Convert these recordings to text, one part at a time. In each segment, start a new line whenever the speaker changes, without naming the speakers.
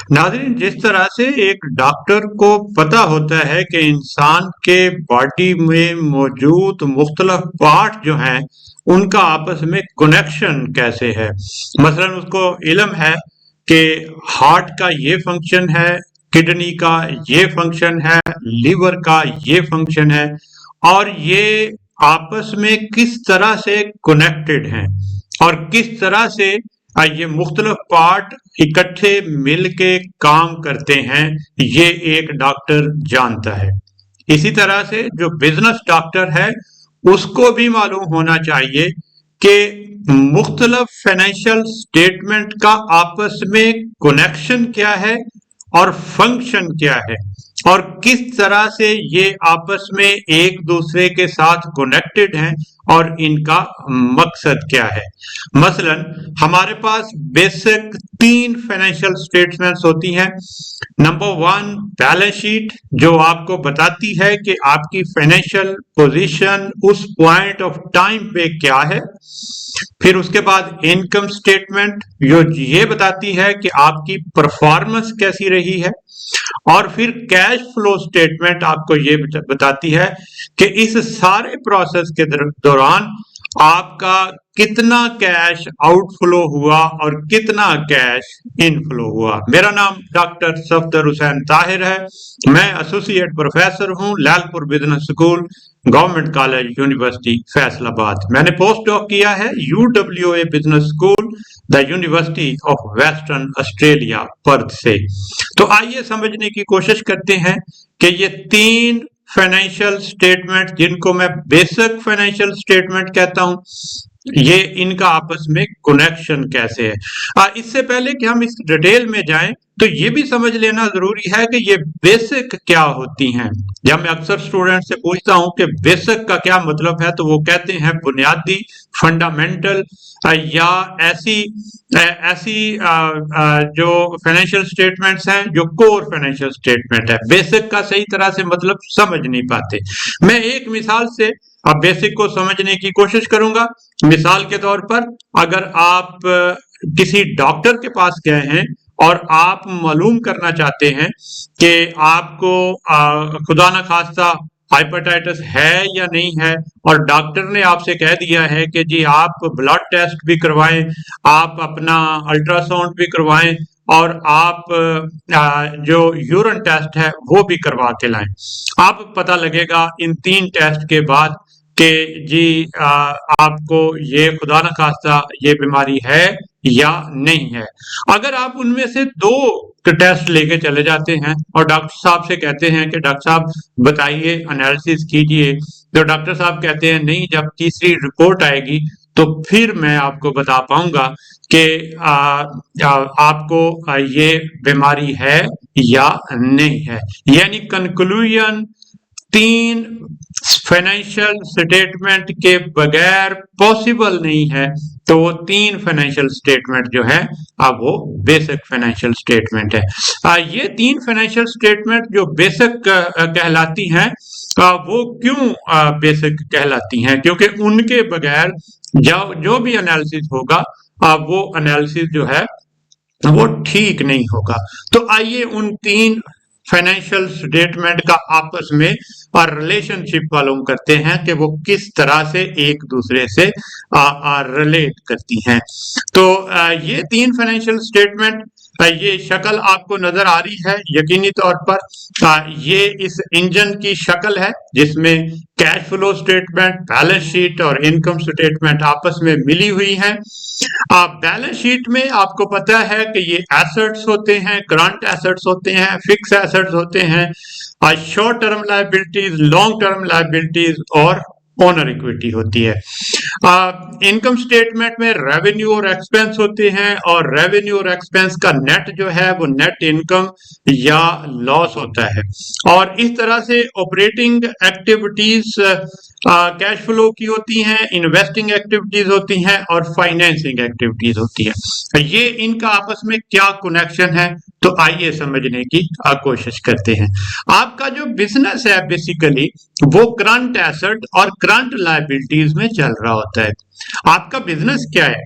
नाज़रीन, जिस तरह से एक डॉक्टर को पता होता है कि इंसान के बॉडी में मौजूद मुख्तलिफ पार्ट जो हैं उनका आपस में कनेक्शन कैसे है। मसलन उसको इल्म है कि हार्ट का ये फंक्शन है, किडनी का ये फंक्शन है, लीवर का ये फंक्शन है और ये आपस में किस तरह से कनेक्टेड हैं और किस तरह से ये मुख्तलिफ पार्ट इकट्ठे मिल के काम करते हैं, ये एक डॉक्टर जानता है। इसी तरह से जो बिजनेस डॉक्टर है उसको भी मालूम होना चाहिए कि मुख्तलिफ फाइनेंशियल स्टेटमेंट का आपस में कनेक्शन क्या है और फंक्शन क्या है और किस तरह से ये आपस में एक दूसरे के साथ कनेक्टेड हैं और इनका मकसद क्या है। मसलन हमारे पास बेसिक 3 फाइनेंशियल स्टेटमेंट्स होती हैं। नंबर 1 बैलेंस शीट, जो आपको बताती है कि आपकी फाइनेंशियल पोजीशन उस पॉइंट ऑफ टाइम पे क्या है। फिर उसके बाद इनकम स्टेटमेंट, जो ये बताती है कि आपकी परफॉर्मेंस कैसी रही है। और फिर कैश फ्लो स्टेटमेंट आपको ये बताती है कि इस सारे प्रोसेस के दौरान आपका कितना कैश आउटफ्लो हुआ और कितना कैश इनफ्लो हुआ। मेरा नाम डॉक्टर सफदर हुसैन ताहिर है। मैं एसोसिएट प्रोफेसर हूं Lalpur business school, government college, university Faisalabad. मैंने पोस्ट डॉक किया है UWA business school, the university of western Australia, Perth से। तो आइए समझने की कोशिश करते हैं कि ये 3 फाइनेंशियल स्टेटमेंट, जिनको मैं बेसिक फाइनेंशियल स्टेटमेंट कहता हूं, ये इनका आपस में कनेक्शन कैसे है। इससे पहले कि हम इस डिटेल में जाएं तो ये भी समझ लेना जरूरी है कि ये बेसिक क्या होती हैं। जब मैं अक्सर स्टूडेंट से पूछता हूं कि बेसिक का क्या मतलब है, तो वो कहते हैं बुनियादी, फंडामेंटल या ऐसी जो फाइनेंशियल स्टेटमेंट्स हैं जो कोर फाइनेंशियल स्टेटमेंट है। बेसिक का सही तरह से मतलब समझ नहीं पाते। मैं एक मिसाल से अब बेसिक को समझने की कोशिश करूंगा। मिसाल के तौर पर, अगर आप किसी डॉक्टर के पास गए हैं और आप मालूम करना चाहते हैं कि आपको खुदा न खास्ता हाइपेटाइटिस है या नहीं है, और डॉक्टर ने आपसे कह दिया है कि जी आप ब्लड टेस्ट भी करवाएं, आप अपना अल्ट्रासाउंड भी करवाएं और आप जो यूरिन टेस्ट है वो भी करवा के लाएं। आप पता लगेगा इन 3 टेस्ट के बाद कि जी आपको ये खुदा न खास्ता ये बीमारी है या नहीं है। अगर आप उनमें से 2 टेस्ट लेके चले जाते हैं और डॉक्टर साहब से कहते हैं कि डॉक्टर साहब बताइए, एनालिसिस कीजिए, तो डॉक्टर साहब कहते हैं नहीं, जब तीसरी रिपोर्ट आएगी तो फिर मैं आपको बता पाऊंगा कि आपको ये बीमारी है या नहीं है। यानी कंक्लूजन 3 फाइनेंशियल स्टेटमेंट के बगैर पॉसिबल नहीं है। तो वो 3 फाइनेंशियल स्टेटमेंट जो है अब वो बेसिक फाइनेंशियल स्टेटमेंट है। ये 3 फाइनेंशियल स्टेटमेंट जो बेसिक कहलाती हैं, वो क्यों बेसिक कहलाती हैं? क्योंकि उनके बगैर जो भी एनालिसिस होगा वो एनालिसिस जो है वो ठीक नहीं होगा। तो आइए उन 3 फाइनेंशियल स्टेटमेंट का आपस में और रिलेशनशिप मालूम करते हैं कि वो किस तरह से एक दूसरे से रिलेट करती हैं। तो ये 3 फाइनेंशियल स्टेटमेंट, ये शक्ल आपको नजर आ रही है यकीनी तौर पर। ये इस इंजन की शक्ल है जिसमें cash flow statement, balance sheet और इनकम स्टेटमेंट आपस में मिली हुई हैं। बैलेंस शीट में आपको पता है कि ये एसेट्स होते हैं, करंट एसेट्स होते हैं, फिक्स एसेट्स होते हैं, short term liabilities, long term liabilities और ओनर इक्विटी होती है। इनकम स्टेटमेंट में रेवेन्यू और एक्सपेंस होते हैं और रेवेन्यू और एक्सपेंस का नेट जो है वो नेट इनकम या लॉस होता है। और इस तरह से ऑपरेटिंग एक्टिविटीज कैश फ्लो की होती हैं, इन्वेस्टिंग एक्टिविटीज होती हैं और फाइनेंसिंग एक्टिविटीज होती है। ये इनका आपस में क्या कनेक्शन है, तो आइए समझने की कोशिश करते हैं। आपका जो बिजनेस है बेसिकली वो करंट एसेट और करंट लायबिलिटीज में चल रहा होता है। आपका बिजनेस क्या है?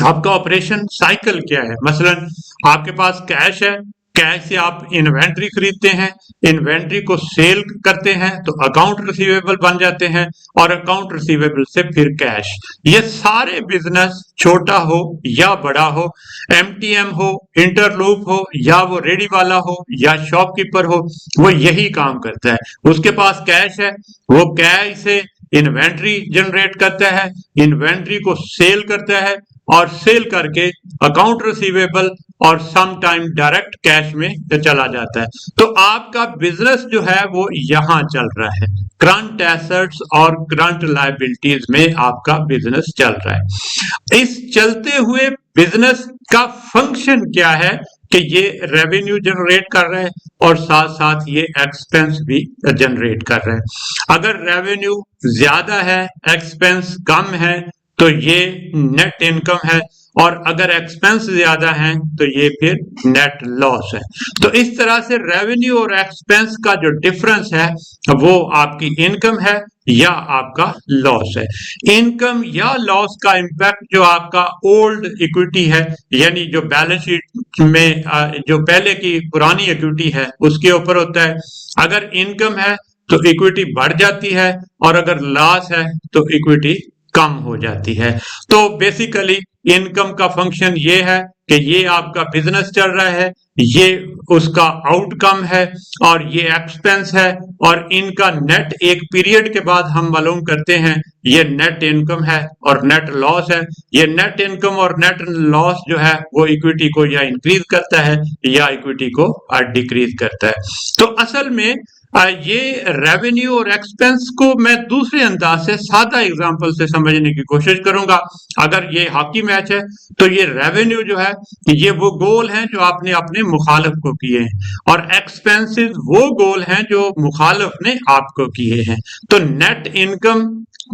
आपका ऑपरेशन साइकिल क्या है। मसलन आपके पास कैश है, कैश से आप इन्वेंट्री खरीदते हैं, इन्वेंट्री को सेल करते हैं तो अकाउंट रिसीवेबल बन जाते हैं, और अकाउंट रिसीवेबल से फिर कैश। ये सारे बिजनेस छोटा हो या बड़ा हो, एमटीएम हो, इंटरलूप हो, या वो रेडी वाला हो या शॉपकीपर हो, वो यही काम करता है। उसके पास कैश है, वो कैश से इन्वेंट्री जनरेट करता है, इन्वेंट्री को सेल करता है, और सेल करके अकाउंट रिसीवेबल और सम टाइम डायरेक्ट कैश में चला जाता है। तो आपका बिजनेस जो है वो यहां चल रहा है, करंट एसेट्स और करंट लायबिलिटीज में आपका बिजनेस चल रहा है। इस चलते हुए बिजनेस का फंक्शन क्या है कि ये रेवेन्यू जनरेट कर रहे हैं और साथ साथ ये एक्सपेंस भी जनरेट कर रहे हैं। अगर रेवेन्यू ज्यादा है, एक्सपेंस कम है, तो ये नेट इनकम है, और अगर एक्सपेंस ज्यादा है तो ये फिर नेट लॉस है। तो इस तरह से रेवेन्यू और एक्सपेंस का जो डिफरेंस है वो आपकी इनकम है या आपका लॉस है। इनकम या लॉस का इम्पैक्ट जो आपका ओल्ड इक्विटी है, यानी जो बैलेंस शीट में जो पहले की पुरानी इक्विटी है उसके ऊपर होता है। अगर इनकम है तो इक्विटी बढ़ जाती है, और अगर लॉस है तो इक्विटी कम हो जाती है। तो बेसिकली इनकम का फंक्शन ये है कि ये आपका बिजनेस चल रहा है, ये उसका आउटकम है, और ये एक्सपेंस है, और इनका नेट एक पीरियड के बाद हम मालूम करते हैं ये नेट इनकम है और नेट लॉस है। ये नेट इनकम और नेट लॉस जो है वो इक्विटी को या इंक्रीज करता है या इक्विटी को डिक्रीज करता है। तो असल में ये रेवेन्यू और एक्सपेंस को मैं दूसरे अंदाज से सादा एग्जांपल से समझने की कोशिश करूंगा। अगर ये हॉकी मैच है तो ये रेवेन्यू जो है ये वो गोल हैं जो आपने अपने मुखालिफ को किए हैं, और एक्सपेंसेस वो गोल हैं जो मुखालिफ ने आपको किए हैं। तो नेट इनकम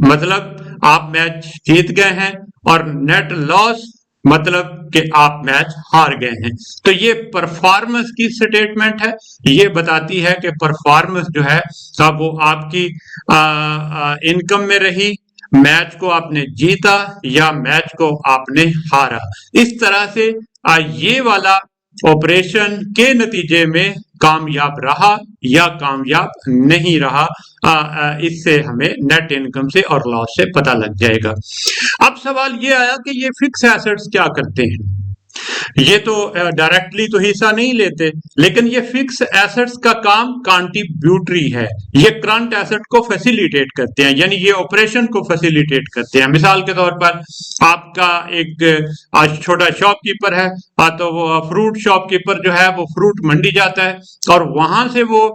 मतलब आप मैच जीत गए हैं, और नेट लॉस मतलब कि आप मैच हार गए हैं। तो ये परफॉर्मेंस की स्टेटमेंट है, ये बताती है कि परफॉर्मेंस जो है वो आपकी इनकम में रही, मैच को आपने जीता या मैच को आपने हारा। इस तरह से ये वाला ऑपरेशन के नतीजे में कामयाब रहा या कामयाब नहीं रहा, इससे हमें नेट इनकम से और लॉस से पता लग जाएगा। अब सवाल ये आया कि ये फिक्स एसेट्स क्या करते हैं। ये तो डायरेक्टली तो हिस्सा नहीं लेते, लेकिन ये फिक्स एसेट्स का काम कंट्रीब्यूटरी है। ये करंट एसेट को फैसिलिटेट करते हैं, यानी ये ऑपरेशन को फैसिलिटेट करते हैं। मिसाल के तौर पर आपका एक छोटा शॉपकीपर है, तो वो फ्रूट शॉपकीपर जो है वो फ्रूट मंडी जाता है, और वहां से वो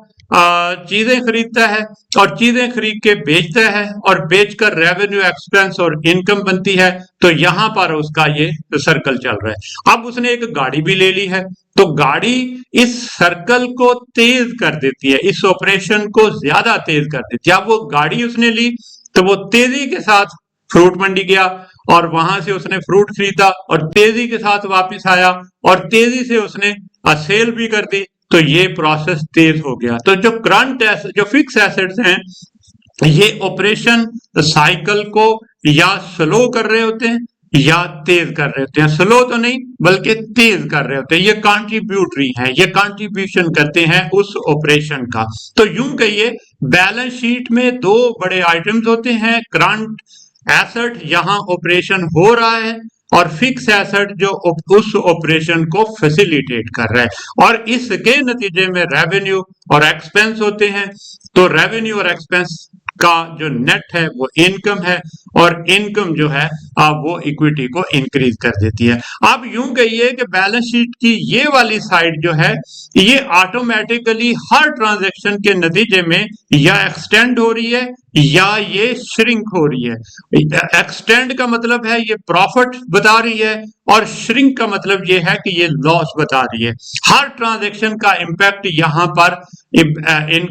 चीजें खरीदता है, और चीजें खरीद के बेचता है, और बेचकर रेवेन्यू, एक्सपेंस और इनकम बनती है। तो यहां पर उसका ये सर्कल चल रहा है। अब उसने एक गाड़ी भी ले ली है, तो गाड़ी इस सर्कल को तेज कर देती है, इस ऑपरेशन को ज्यादा तेज कर देती है। अब वो गाड़ी उसने ली तो वो तेजी के साथ फ्रूट मंडी गया, और वहां से उसने फ्रूट खरीदा, और तेजी के साथ वापस आया, और तेजी से उसने सेल भी कर दी। तो ये प्रोसेस तेज हो गया। तो जो करंट जो फिक्स एसेट्स हैं ये ऑपरेशन साइकिल को या स्लो कर रहे होते हैं या तेज कर रहे होते हैं। स्लो तो नहीं बल्कि तेज कर रहे होते हैं। ये कंट्रीब्यूटरी हैं, ये कंट्रीब्यूशन करते हैं उस ऑपरेशन का। तो यूं कहिए बैलेंस शीट में दो बड़े आइटम्स होते हैं, करंट एसेट यहाँ ऑपरेशन हो रहा है, और फिक्स एसेट जो उस ऑपरेशन को फैसिलिटेट कर रहा है, और इसके नतीजे में रेवेन्यू और एक्सपेंस होते हैं। तो रेवेन्यू और एक्सपेंस का जो नेट है वो इनकम है, और इनकम जो है वो इक्विटी को इंक्रीज कर देती है। अब यूं कहिए कि बैलेंस शीट की ये वाली साइड जो है ये ऑटोमेटिकली हर ट्रांजैक्शन के नतीजे में या एक्सटेंड हो रही है या ये श्रिंक हो रही है। एक्सटेंड का मतलब है ये प्रॉफिट बता रही है, और श्रिंक का मतलब ये है कि ये लॉस बता रही है। हर ट्रांजैक्शन का इंपैक्ट यहाँ पर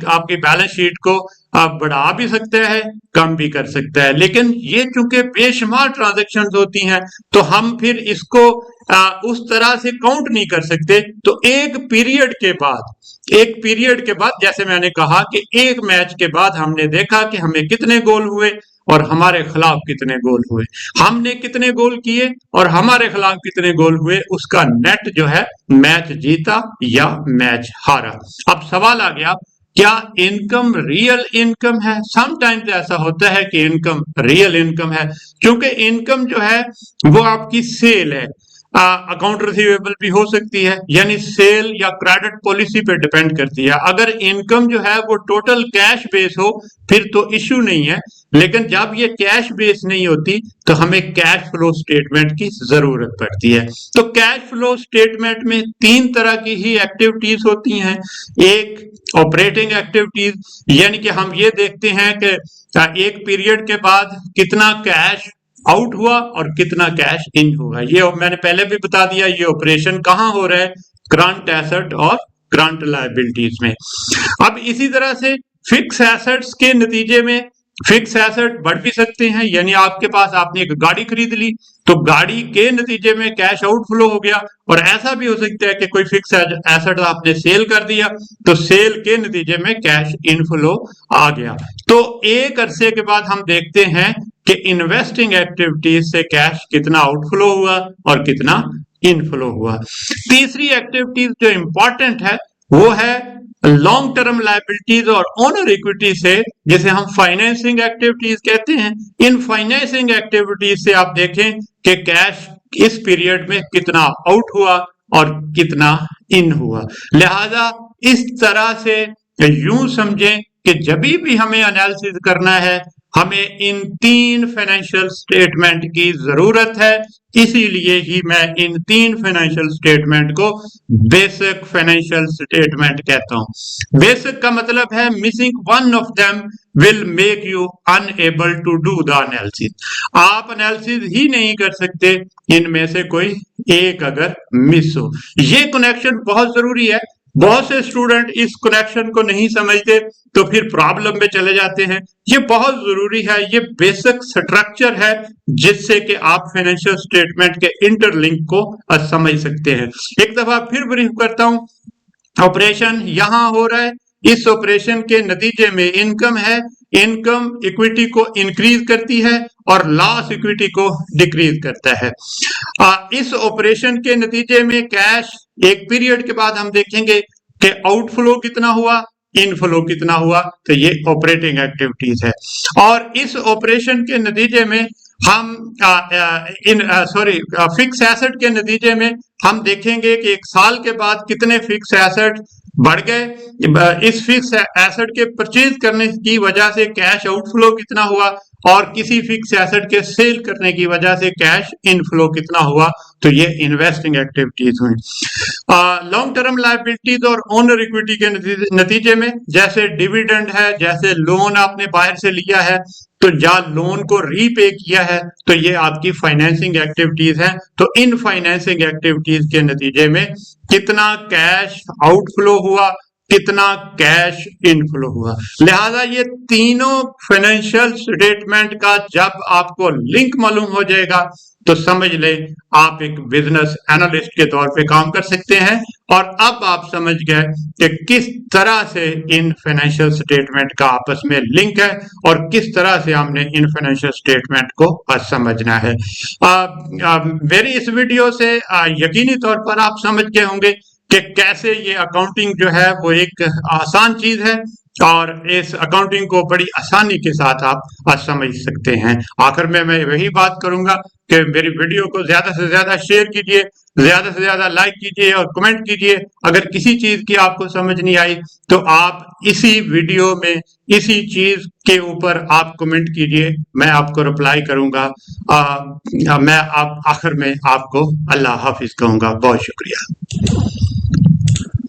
आपकी बैलेंस शीट को बढ़ा भी सकता है, कम भी कर सकता है। लेकिन ये चूंकि बेशुमार ट्रांजैक्शंस होती हैं तो हम फिर इसको उस तरह से काउंट नहीं कर सकते। तो एक पीरियड के बाद जैसे मैंने कहा कि एक मैच के बाद हमने देखा कि हमें कितने गोल हुए, और हमारे खिलाफ कितने गोल हुए, हमने कितने गोल किए और हमारे खिलाफ कितने गोल हुए, उसका नेट जो है मैच जीता या मैच हारा। अब सवाल आ गया, क्या इनकम रियल इनकम है? समटाइम्स ऐसा होता है कि इनकम रियल इनकम है, क्योंकि इनकम जो है वो आपकी सेल है, अकाउंट रिसीवेबल भी हो सकती है, यानी सेल या क्रेडिट पॉलिसी पे डिपेंड करती है। अगर इनकम जो है वो टोटल कैश बेस हो फिर तो इश्यू नहीं है, लेकिन जब ये कैश बेस नहीं होती तो हमें कैश फ्लो स्टेटमेंट की जरूरत पड़ती है। तो कैश फ्लो स्टेटमेंट में 3 तरह की ही एक्टिविटीज होती हैं। एक ऑपरेटिंग एक्टिविटीज, यानी कि हम ये देखते हैं कि एक पीरियड के बाद कितना कैश आउट हुआ और कितना कैश इन हुआ। ये मैंने पहले भी बता दिया, ये ऑपरेशन कहाँ हो रहा है, करंट एसेट और करंट लायबिलिटीज में। अब इसी तरह से फिक्स एसेट्स के नतीजे में फिक्स एसेट बढ़ भी सकते हैं, यानी आपके पास आपने एक गाड़ी खरीद ली तो गाड़ी के नतीजे में कैश आउटफ्लो हो गया, और ऐसा भी हो सकता है कि कोई फिक्स एसेट आपने सेल कर दिया तो सेल के नतीजे में कैश इनफ्लो आ गया। तो एक अरसे के बाद हम देखते हैं कि इन्वेस्टिंग एक्टिविटीज से कैश कितना आउटफ्लो हुआ और कितना इनफ्लो हुआ। तीसरी एक्टिविटीज जो इंपॉर्टेंट है वो है लॉन्ग टर्म लायबिलिटीज और ओनर इक्विटी से, जिसे हम फाइनेंसिंग एक्टिविटीज कहते हैं। इन फाइनेंसिंग एक्टिविटीज से आप देखें कि कैश इस पीरियड में कितना आउट हुआ और कितना इन हुआ। लिहाजा इस तरह से यूं समझें कि जब भी हमें एनालिसिस करना है हमें इन 3 फाइनेंशियल स्टेटमेंट की जरूरत है, इसीलिए ही मैं इन 3 फाइनेंशियल स्टेटमेंट को बेसिक फाइनेंशियल स्टेटमेंट कहता हूं। बेसिक का मतलब है missing one of them will make you unable to do the analysis. आप एनालिसिस ही नहीं कर सकते इनमें से कोई एक अगर मिस हो। ये कनेक्शन बहुत जरूरी है। बहुत से स्टूडेंट इस कनेक्शन को नहीं समझते तो फिर प्रॉब्लम में चले जाते हैं। ये बहुत जरूरी है, ये बेसिक स्ट्रक्चर है जिससे कि आप फाइनेंशियल स्टेटमेंट के इंटरलिंक को समझ सकते हैं। एक दफा फिर ब्रीफ करता हूं, ऑपरेशन यहां हो रहा है, इस ऑपरेशन के नतीजे में इनकम है, इनकम इक्विटी को इंक्रीज करती है और लॉस इक्विटी को डिक्रीज करता है। इस ऑपरेशन के नतीजे में कैश एक पीरियड के बाद हम देखेंगे कि आउटफ्लो कितना हुआ, इनफ्लो कितना हुआ, तो ये ऑपरेटिंग एक्टिविटीज है। और इस ऑपरेशन के नतीजे में हम फिक्स एसेट के नतीजे में हम देखेंगे कि 1 साल के बाद कितने फिक्स एसेट बढ़ गए, इस फिक्स एसेट के परचेज करने की वजह से कैश आउटफ्लो कितना हुआ और किसी फिक्स एसेट के सेल करने की वजह से कैश इनफ्लो कितना हुआ, तो ये इन्वेस्टिंग एक्टिविटीज हुई। लॉन्ग टर्म लायबिलिटीज और ओनर इक्विटी के नतीजे में जैसे डिविडेंड है, जैसे लोन आपने बाहर से लिया है तो जहां लोन को रीपे किया है तो ये आपकी फाइनेंसिंग एक्टिविटीज है। तो इन फाइनेंसिंग एक्टिविटीज के नतीजे में कितना कैश आउटफ्लो हुआ, कितना कैश इनफ्लो हुआ। लिहाजा ये तीनों फाइनेंशियल स्टेटमेंट का जब आपको लिंक मालूम हो जाएगा तो समझ लें आप एक बिजनेस एनालिस्ट के तौर पे काम कर सकते हैं। और अब आप समझ गए कि किस तरह से इन फाइनेंशियल स्टेटमेंट का आपस में लिंक है और किस तरह से हमने इन फाइनेंशियल स्टेटमेंट को समझना है। मेरी इस वीडियो से यकीनी तौर पर आप समझ गए होंगे कि कैसे ये अकाउंटिंग जो है वो एक आसान चीज है और इस अकाउंटिंग को बड़ी आसानी के साथ आप समझ सकते हैं। आखिर में मैं वही बात करूंगा कि मेरी वीडियो को ज्यादा से ज्यादा शेयर कीजिए, ज्यादा से ज्यादा लाइक कीजिए और कमेंट कीजिए। अगर किसी चीज की आपको समझ नहीं आई तो आप इसी वीडियो में इसी चीज के ऊपर आप कमेंट कीजिए, मैं आपको रिप्लाई करूंगा। मैं आप आखिर में आपको अल्लाह हाफिज कहूंगा। बहुत शुक्रिया।